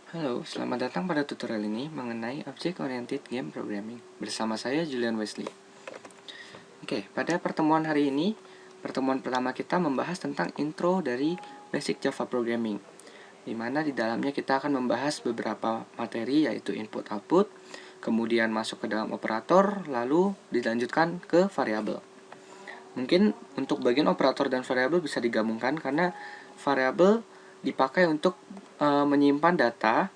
Halo, selamat datang pada tutorial ini mengenai Object Oriented Game Programming. Bersama saya Julian Wesley. Oke, pada pertemuan hari ini, pertemuan pertama kita membahas tentang intro dari Basic Java Programming, di mana di dalamnya kita akan membahas beberapa materi yaitu input-output, kemudian masuk ke dalam operator, lalu dilanjutkan ke variabel. Mungkin untuk bagian operator dan variabel bisa digabungkan karena variabel dipakai untuk menyimpan data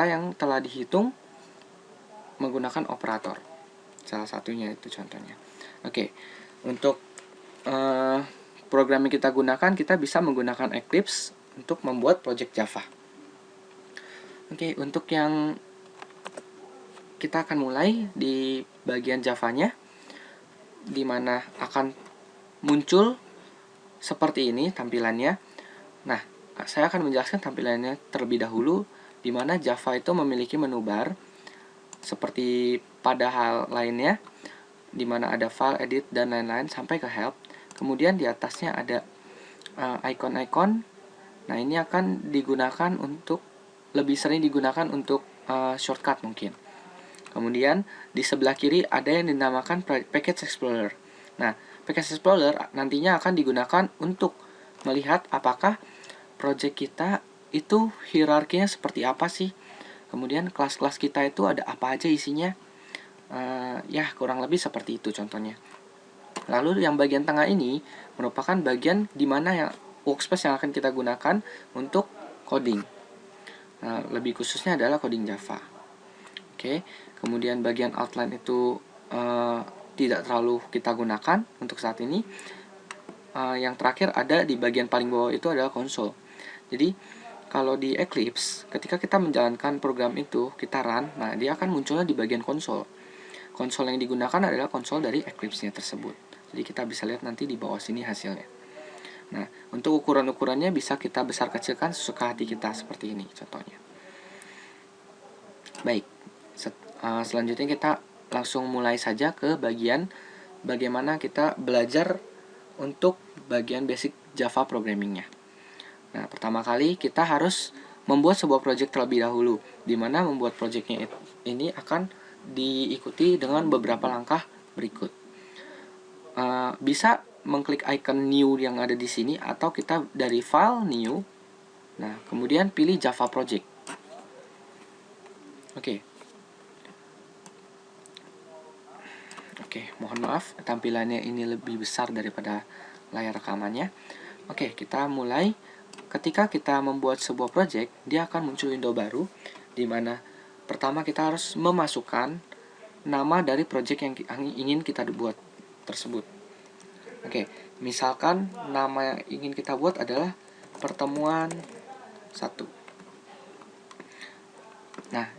yang telah dihitung menggunakan operator. Salah satunya itu contohnya. Oke, untuk program yang kita gunakan, kita bisa menggunakan Eclipse untuk membuat project Java. Oke, untuk yang kita akan mulai di bagian Java-nya, di mana akan muncul seperti ini tampilannya. Nah, saya akan menjelaskan tampilannya terlebih dahulu, di mana Java itu memiliki menu bar seperti pada hal lainnya, di mana ada file, edit, dan lain-lain sampai ke help. Kemudian di atasnya ada icon-icon. Nah, ini akan digunakan untuk lebih sering digunakan untuk shortcut mungkin. Kemudian di sebelah kiri ada yang dinamakan Package Explorer. Nah, Package Explorer nantinya akan digunakan untuk melihat apakah project kita itu hierarkinya seperti apa sih. Kemudian kelas-kelas kita itu ada apa aja isinya. Ya, kurang lebih seperti itu contohnya. Lalu yang bagian tengah ini merupakan bagian di mana yang workspace yang akan kita gunakan untuk coding. Nah, lebih khususnya adalah coding Java. Oke, kemudian bagian outline itu tidak terlalu kita gunakan untuk saat ini. Yang terakhir ada di bagian paling bawah itu adalah konsol. Jadi kalau di Eclipse, ketika kita menjalankan program itu, kita run, nah dia akan munculnya di bagian konsol. Konsol yang digunakan adalah konsol dari Eclipse-nya tersebut. Jadi kita bisa lihat nanti di bawah sini hasilnya. Nah, untuk ukuran-ukurannya bisa kita besar kecilkan sesuka hati kita seperti ini contohnya. Baik, selanjutnya kita langsung mulai saja ke bagian bagaimana kita belajar untuk bagian basic Java programmingnya. Nah, pertama kali kita harus membuat sebuah project terlebih dahulu, di mana membuat projectnya ini akan diikuti dengan beberapa langkah berikut. Bisa mengklik icon new yang ada di sini, atau kita dari file new, nah kemudian pilih Java project. Oke, mohon maaf tampilannya ini lebih besar daripada layar rekamannya. Oke, kita mulai. Ketika kita membuat sebuah project, dia akan muncul window baru, di mana pertama kita harus memasukkan nama dari project yang ingin kita buat tersebut. Oke, misalkan nama yang ingin kita buat adalah pertemuan 1. Nah,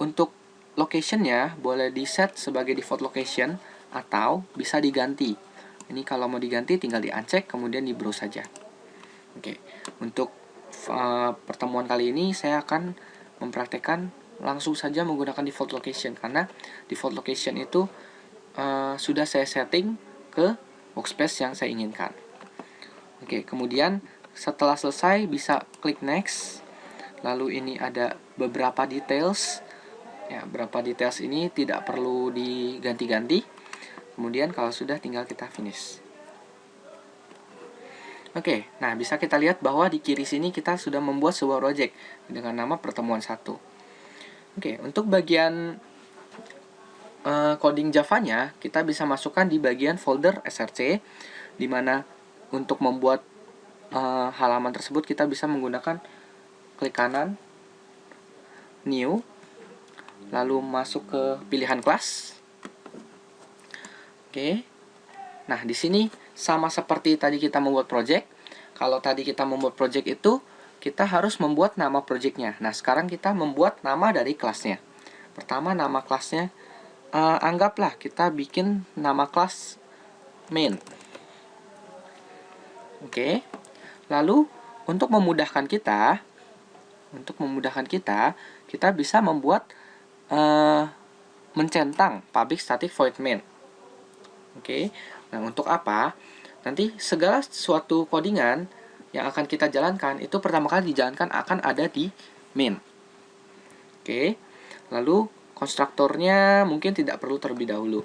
untuk location-nya boleh di set sebagai default location atau bisa diganti. Ini kalau mau diganti tinggal di-uncheck kemudian di browse saja. Oke, untuk pertemuan kali ini saya akan mempraktekkan langsung saja menggunakan default location, karena default location itu sudah saya setting ke workspace yang saya inginkan. Oke, kemudian setelah selesai bisa klik next. Lalu ini ada beberapa details. Ya, beberapa details ini tidak perlu diganti-ganti. Kemudian kalau sudah tinggal kita finish. Oke, nah bisa kita lihat bahwa di kiri sini kita sudah membuat sebuah project dengan nama pertemuan 1. Oke, untuk bagian coding Java-nya kita bisa masukkan di bagian folder src, di mana untuk membuat halaman tersebut kita bisa menggunakan klik kanan, new, lalu masuk ke pilihan kelas. Oke. Nah, di sini sama seperti tadi kita membuat project. Kalau tadi kita membuat project itu, kita harus membuat nama projectnya. Nah, sekarang kita membuat nama dari kelasnya. Pertama, nama kelasnya, anggaplah kita bikin nama kelas main. Oke. Lalu, untuk memudahkan kita, kita bisa membuat mencentang public static void main. Oke. Nah, untuk apa? Nanti segala suatu codingan yang akan kita jalankan itu pertama kali dijalankan akan ada di main. Oke, lalu konstruktornya mungkin tidak perlu terlebih dahulu.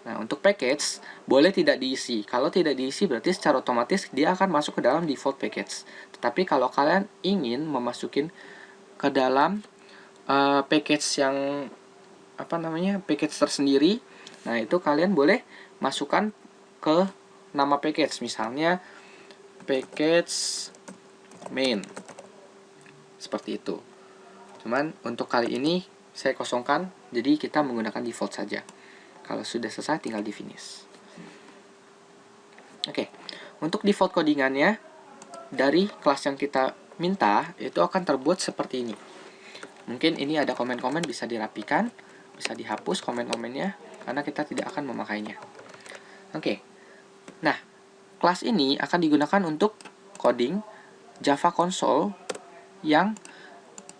Nah, untuk package boleh tidak diisi. Kalau tidak diisi berarti secara otomatis dia akan masuk ke dalam default package. Tetapi kalau kalian ingin memasukin ke dalam package yang package tersendiri, nah itu kalian boleh masukkan ke nama package, misalnya package main. Seperti itu. Cuman untuk kali ini saya kosongkan, jadi kita menggunakan default saja. Kalau sudah selesai tinggal di finish. Oke, untuk default codingannya dari kelas yang kita minta itu akan terbuat seperti ini. Mungkin ini ada komen-komen bisa dirapikan, bisa dihapus komen-komennya karena kita tidak akan memakainya. Oke. Nah, kelas ini akan digunakan untuk coding Java Console yang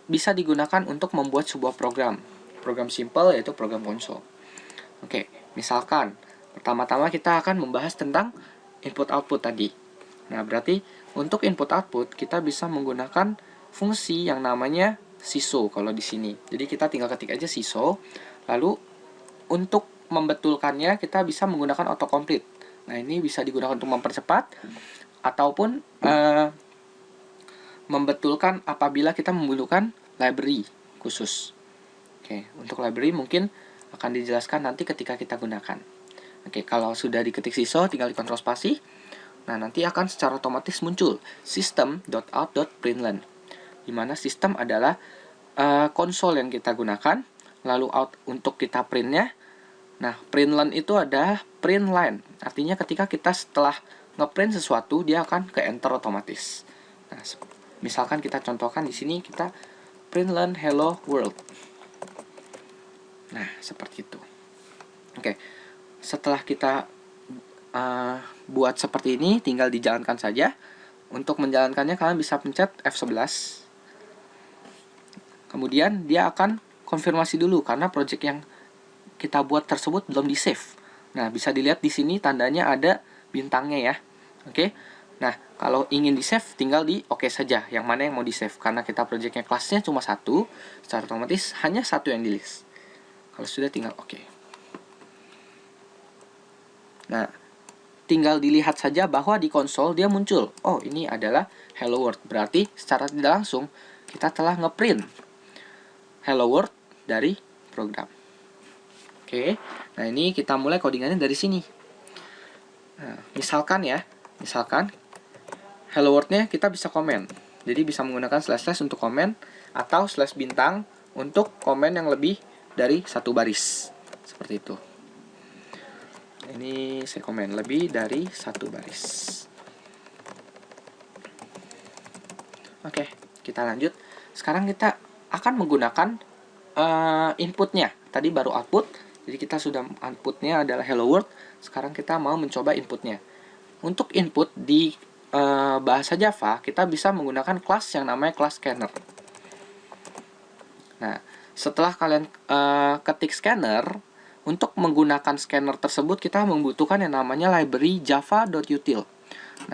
bisa digunakan untuk membuat sebuah program. Program simple yaitu program console. Oke, misalkan pertama-tama kita akan membahas tentang input-output tadi. Nah, berarti untuk input-output kita bisa menggunakan fungsi yang namanya siso kalau di sini. Jadi kita tinggal ketik aja siso, lalu untuk membetulkannya kita bisa menggunakan autocomplete. Nah, ini bisa digunakan untuk mempercepat ataupun membetulkan apabila kita membutuhkan library khusus. Oke, untuk library mungkin akan dijelaskan nanti ketika kita gunakan. Oke, kalau sudah diketik siso tinggal dikontrol spasi. Nah, nanti akan secara otomatis muncul system.out.println, di mana system adalah konsol yang kita gunakan, lalu out untuk kita printnya. Nah, println itu ada print line, artinya ketika kita setelah ngeprint sesuatu dia akan ke enter otomatis. Nah, misalkan kita contohkan di sini kita println hello world. Nah, seperti itu. Oke, setelah kita buat seperti ini, tinggal dijalankan saja. Untuk menjalankannya, kalian bisa pencet F11. Kemudian, dia akan konfirmasi dulu, karena project yang kita buat tersebut belum di-save. Nah, bisa dilihat di sini tandanya ada bintangnya ya. Oke, nah, kalau ingin di-save, tinggal di OK saja. Yang mana yang mau di-save. Karena kita projectnya kelasnya cuma satu, secara otomatis hanya satu yang di-list. Kalau sudah tinggal OK. Nah, tinggal dilihat saja bahwa di konsol dia muncul. Oh, ini adalah hello world. Berarti secara tidak langsung kita telah ngeprint hello world dari program. Oke, nah ini kita mulai codingannya dari sini. Nah, misalkan hello world-nya kita bisa komen. Jadi bisa menggunakan slash untuk komen atau slash bintang untuk komen yang lebih dari satu baris. Seperti itu. Ini saya komen lebih dari satu baris. Oke, kita lanjut. Sekarang kita akan menggunakan inputnya. Tadi baru output, jadi kita sudah outputnya adalah hello world. Sekarang kita mau mencoba inputnya. Untuk input di bahasa Java, kita bisa menggunakan kelas yang namanya kelas scanner. Nah, setelah kalian ketik scanner, untuk menggunakan scanner tersebut kita membutuhkan yang namanya library java.util.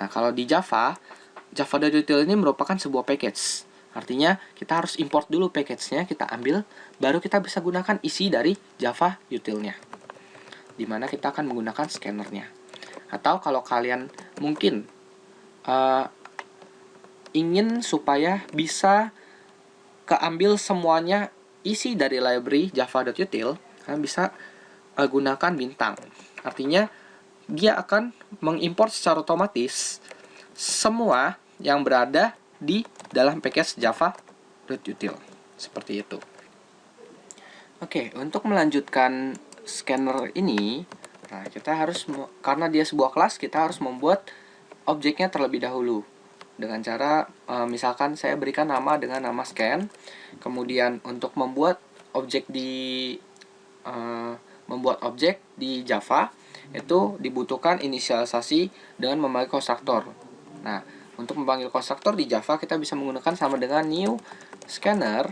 Nah, kalau di java.util ini merupakan sebuah package. Artinya kita harus import dulu package-nya, kita ambil, baru kita bisa gunakan isi dari Java utilnya. Dimana kita akan menggunakan scannernya. Atau kalau kalian mungkin ingin supaya bisa keambil semuanya isi dari library java.util, kalian bisa gunakan bintang. Artinya dia akan mengimport secara otomatis semua yang berada di dalam package java.util. Seperti itu. Oke, untuk melanjutkan scanner ini, nah kita harus, karena dia sebuah kelas, kita harus membuat objeknya terlebih dahulu. Dengan cara, misalkan saya berikan nama dengan nama scan. Kemudian untuk membuat objek di Java itu dibutuhkan inisialisasi dengan memanggil konstruktor. Nah, untuk memanggil konstruktor di Java kita bisa menggunakan sama dengan new scanner.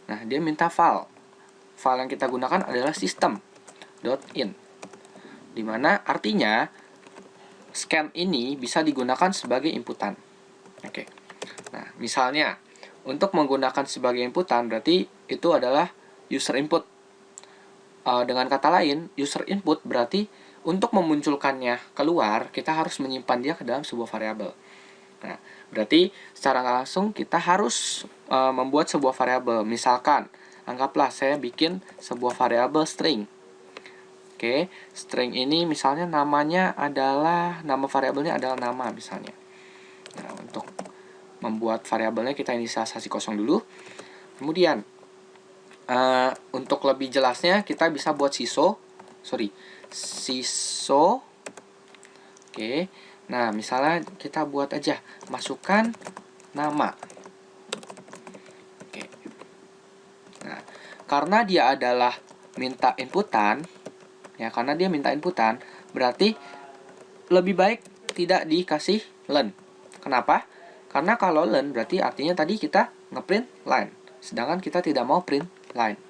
Nah, dia minta file. File yang kita gunakan adalah system.in. Dimana artinya scan ini bisa digunakan sebagai inputan. Oke. Nah, misalnya untuk menggunakan sebagai inputan berarti itu adalah user input. Dengan kata lain, user input berarti untuk memunculkannya keluar, kita harus menyimpan dia ke dalam sebuah variabel. Nah, berarti secara langsung kita harus membuat sebuah variabel. Misalkan, anggaplah saya bikin sebuah variabel string. Oke, string ini misalnya namanya adalah, nama variabelnya adalah nama misalnya. Nah, untuk membuat variabelnya kita inisialisasi kosong dulu. Kemudian, untuk lebih jelasnya kita bisa buat siso. Oke, nah misalnya kita buat aja, masukkan nama. Oke. Nah, karena dia adalah minta inputan, ya karena dia minta inputan, berarti lebih baik tidak dikasih len. Kenapa? Karena kalau len berarti artinya tadi kita ngeprint line, sedangkan kita tidak mau print line.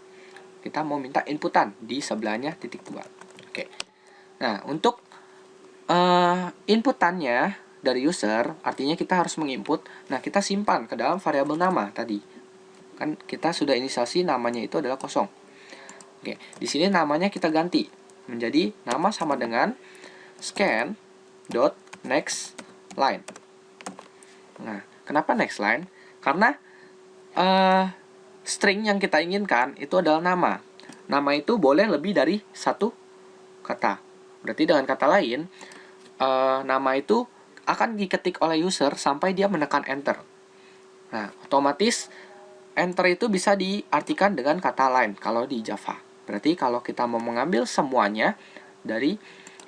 Kita mau minta inputan di sebelahnya titik 2. Oke. Nah, untuk inputannya dari user, artinya kita harus menginput. Nah, kita simpan ke dalam variabel nama tadi. Kan kita sudah inisiasi namanya itu adalah kosong. Oke, di sini namanya kita ganti menjadi nama sama dengan scan dot next line. Nah, kenapa next line? Karena string yang kita inginkan itu adalah nama. Nama itu boleh lebih dari satu kata. Berarti dengan kata lain, nama itu akan diketik oleh user sampai dia menekan enter. Nah, otomatis enter itu bisa diartikan dengan kata lain kalau di Java. Berarti kalau kita mau mengambil semuanya dari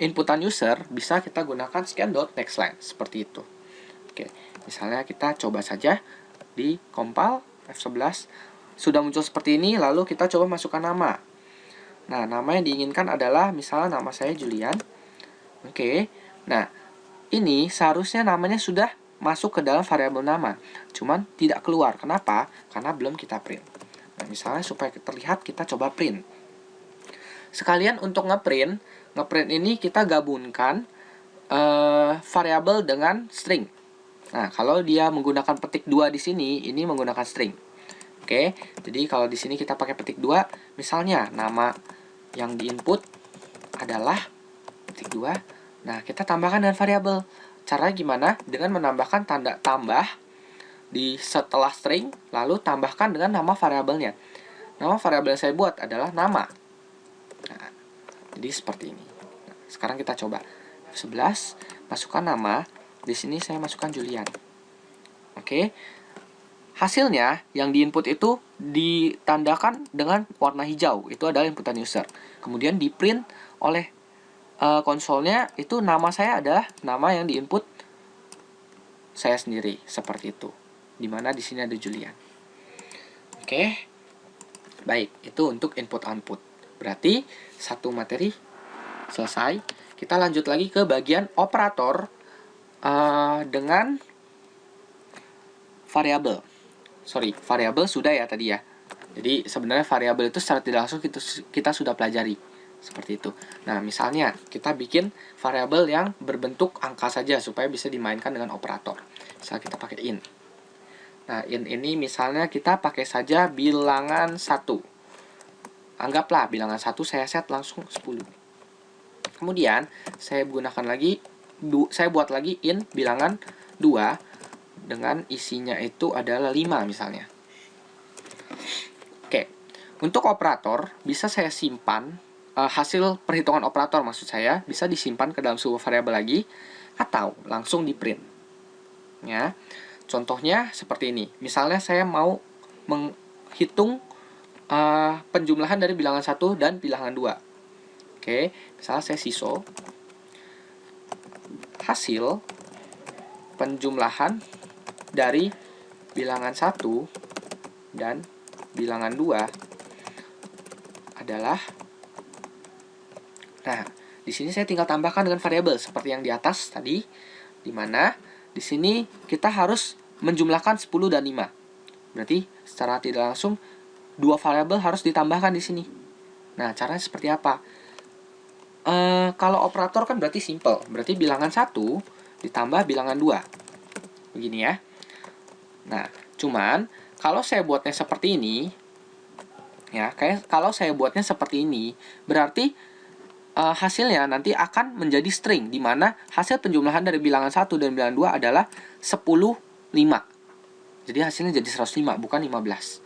inputan user, bisa kita gunakan scan.nextLine seperti itu. Oke, misalnya kita coba saja di compile F11 sudah muncul seperti ini, lalu kita coba masukkan nama. Nah, nama yang diinginkan adalah misalnya nama saya Julian. Oke. Nah, ini seharusnya namanya sudah masuk ke dalam variabel nama, cuman tidak keluar. Kenapa? Karena belum kita print. Nah, misalnya supaya terlihat, kita coba print. Sekalian untuk ngeprint ini kita gabungkan variabel dengan string. Nah, kalau dia menggunakan petik 2 di sini, ini menggunakan string. Oke, jadi kalau di sini kita pakai petik 2, misalnya nama yang diinput adalah petik 2. Nah, kita tambahkan dengan variabel. Caranya gimana? Dengan menambahkan tanda tambah di setelah string, lalu tambahkan dengan nama variabelnya. Nama variabel yang saya buat adalah nama. Nah, jadi seperti ini. Nah, sekarang kita coba F11, masukkan nama. Di sini saya masukkan Julian. Oke. Hasilnya yang diinput itu ditandakan dengan warna hijau. Itu adalah inputan user. Kemudian di print oleh konsolnya, itu nama saya adalah nama yang diinput saya sendiri, seperti itu. Dimana di sini ada Julian. Oke. Baik, itu untuk input output. Berarti satu materi selesai. Kita lanjut lagi ke bagian operator dengan variabel. Variabel sudah ya tadi ya. Jadi sebenarnya variabel itu secara tidak langsung kita sudah pelajari. Seperti itu. Nah, misalnya kita bikin variabel yang berbentuk angka saja supaya bisa dimainkan dengan operator. Misalnya kita pakai int. Nah, int ini misalnya kita pakai saja bilangan 1. Anggaplah bilangan 1 saya set langsung 10. Kemudian saya gunakan lagi, saya buat lagi int bilangan 2 dengan isinya itu adalah 5 misalnya. Oke, untuk operator bisa saya simpan. Hasil perhitungan operator maksud saya bisa disimpan ke dalam sebuah variabel lagi atau langsung di print. Ya, contohnya seperti ini. Misalnya saya mau menghitung penjumlahan dari bilangan 1 dan bilangan 2. Oke, misalnya saya siso hasil penjumlahan dari bilangan 1 dan bilangan 2 adalah. Nah, di sini saya tinggal tambahkan dengan variabel seperti yang di atas tadi, di mana di sini kita harus menjumlahkan 10 dan 5. Berarti secara tidak langsung dua variabel harus ditambahkan di sini. Nah, caranya seperti apa? Kalau operator kan berarti simple. Berarti bilangan 1 ditambah bilangan 2. Begini ya. Nah, cuman kalau saya buatnya seperti ini, ya, kalau saya buatnya seperti ini, berarti hasilnya nanti akan menjadi string, di mana hasil penjumlahan dari bilangan 1 dan bilangan 2 adalah 10, 5. Jadi hasilnya jadi 105, bukan 15.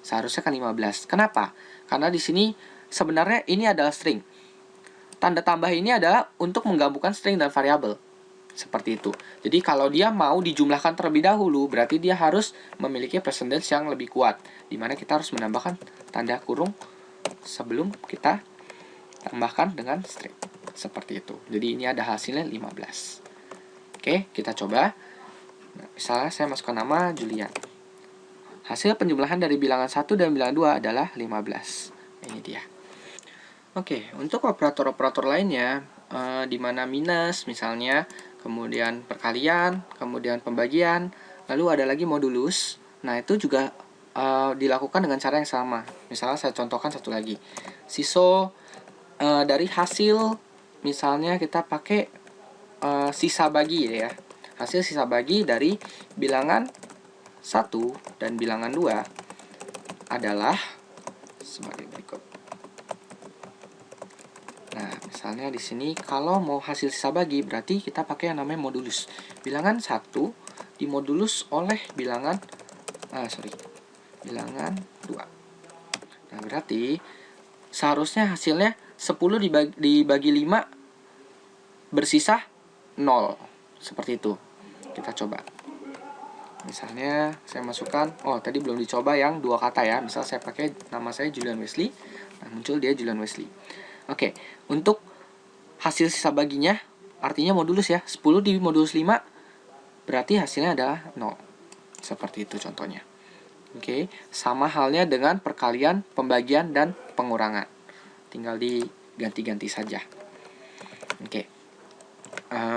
Seharusnya kan 15. Kenapa? Karena di sini sebenarnya ini adalah string. Tanda tambah ini adalah untuk menggabungkan string dan variabel. Seperti itu. Jadi kalau dia mau dijumlahkan terlebih dahulu, berarti dia harus memiliki percentage yang lebih kuat. Dimana kita harus menambahkan tanda kurung sebelum kita tambahkan dengan string. Seperti itu. Jadi ini ada hasilnya 15. Oke, kita coba. Nah, misalnya saya masukkan nama Julian. Hasil penjumlahan dari bilangan 1 dan bilangan 2 adalah 15. Ini dia. Oke, untuk operator-operator lainnya, di mana minus misalnya, kemudian perkalian, kemudian pembagian, lalu ada lagi modulus. Nah, itu juga dilakukan dengan cara yang sama. Misalnya saya contohkan satu lagi. Siso dari hasil, misalnya kita pakai sisa bagi ya. Hasil sisa bagi dari bilangan 1 dan bilangan 2 adalah sebagai berikut. Nah, misalnya di sini kalau mau hasil sisa bagi, berarti kita pakai yang namanya modulus. Bilangan 1 dimodulus oleh bilangan bilangan 2. Nah, berarti seharusnya hasilnya 10 dibagi 5 bersisa 0. Seperti itu. Kita coba. Misalnya saya masukkan, tadi belum dicoba yang 2 kata ya. Misal saya pakai nama saya Julian Wesley. Nah, muncul dia Julian Wesley. Oke, untuk hasil sisa baginya, artinya modulus ya, 10 dimodulus 5, berarti hasilnya adalah 0. Seperti itu contohnya. Oke, sama halnya dengan perkalian, pembagian, dan pengurangan. Tinggal diganti-ganti saja. Oke,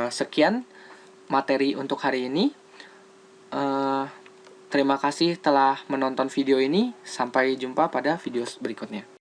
sekian materi untuk hari ini. Terima kasih telah menonton video ini. Sampai jumpa pada video berikutnya.